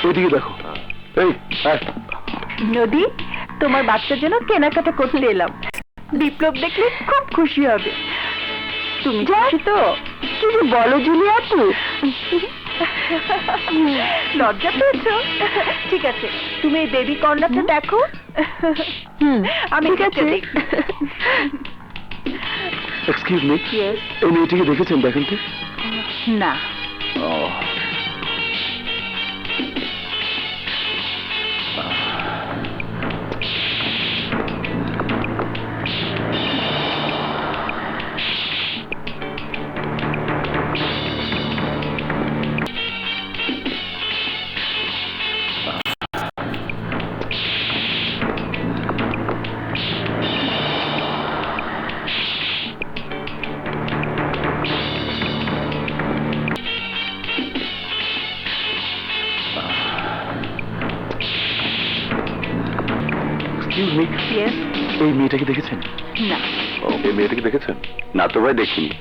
ওইদিকে দেখো। এই নদী, তোমার বাচ্চার জন্য কেনাকাটা করতে এলাম। বিপ্লব দেখলে খুব খুশি হবে। তুমি খুশি তো? কি যে বলো জুলিয়া আপু, লজ্জা পেয়েছো? ঠিক আছে, তুমি এই বেবি কর্নারটা দেখো। আমি ঠিক আছে। এক্সকিউজ মি, এই মেয়েটিকে দেখেছেন? দেখেন তো। না। এই মেয়েটাকে দেখেছেন? না। এই মেয়েটাকে দেখেছেন? না তো ভাই, দেখিনি।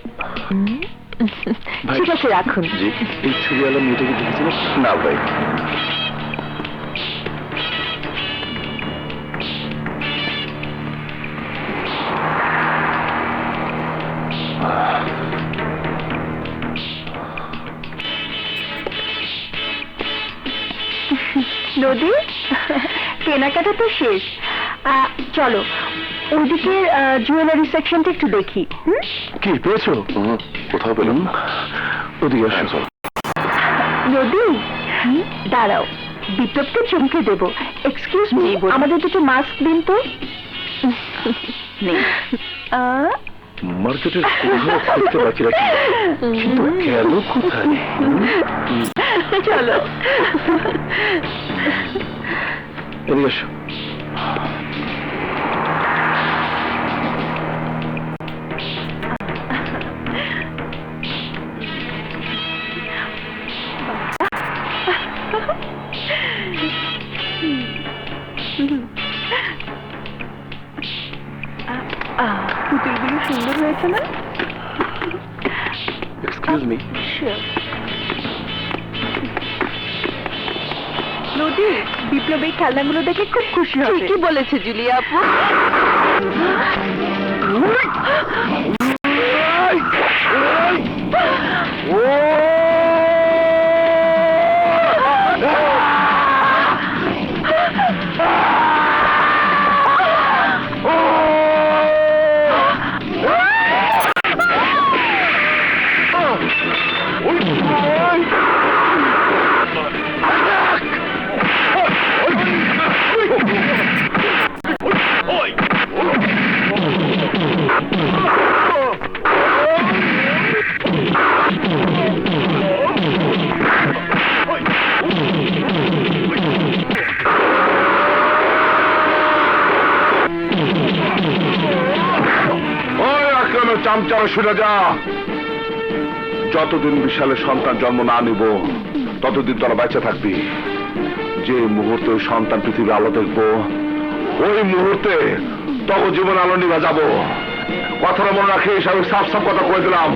ঠিক আছে, রাখুন। জি, এই ছবিওয়ালা মেয়েটাকে দেখেছেন? না ভাই। নদী, কেনাকাটা তো শেষ। চলো ওইদিকে জুয়েলারি সেকশনটা একটু দেখি। কি পেয়েছো? কোথাও পেলাম না। ওদিকে আসো। নদী, দাঁড়াও, বিপ্লবকে চমকে দেবো। এক্সকিউজ মি, আমাদের দুটো মাস্ক দিন তো। মার্কেটের কোথাও খুঁজতে বাকি রাখি, কিন্তু গেল কোথায়? চলো এদিকে আসো। পুতুলগুলো সুন্দর হয়েছে না? Excuse me. নদী, বিপ্লব এই খেলনাগুলো দেখে খুব খুশি হবে। ঠিকই বলেছে জুলিয়া আপু। চামচারা শুনে যা, যতদিন বিশালের সন্তান জন্ম না নিব ততদিন তোরা বেঁচে থাকবি। যে মুহূর্তে ওই সন্তান পৃথিবীর আলো দেখবো, ওই মুহূর্তে তব জীবন আলো নিভা যাব। কথাটা মনে রাখিস, আমি সাফ সাফ কথা কয়ে দিলাম।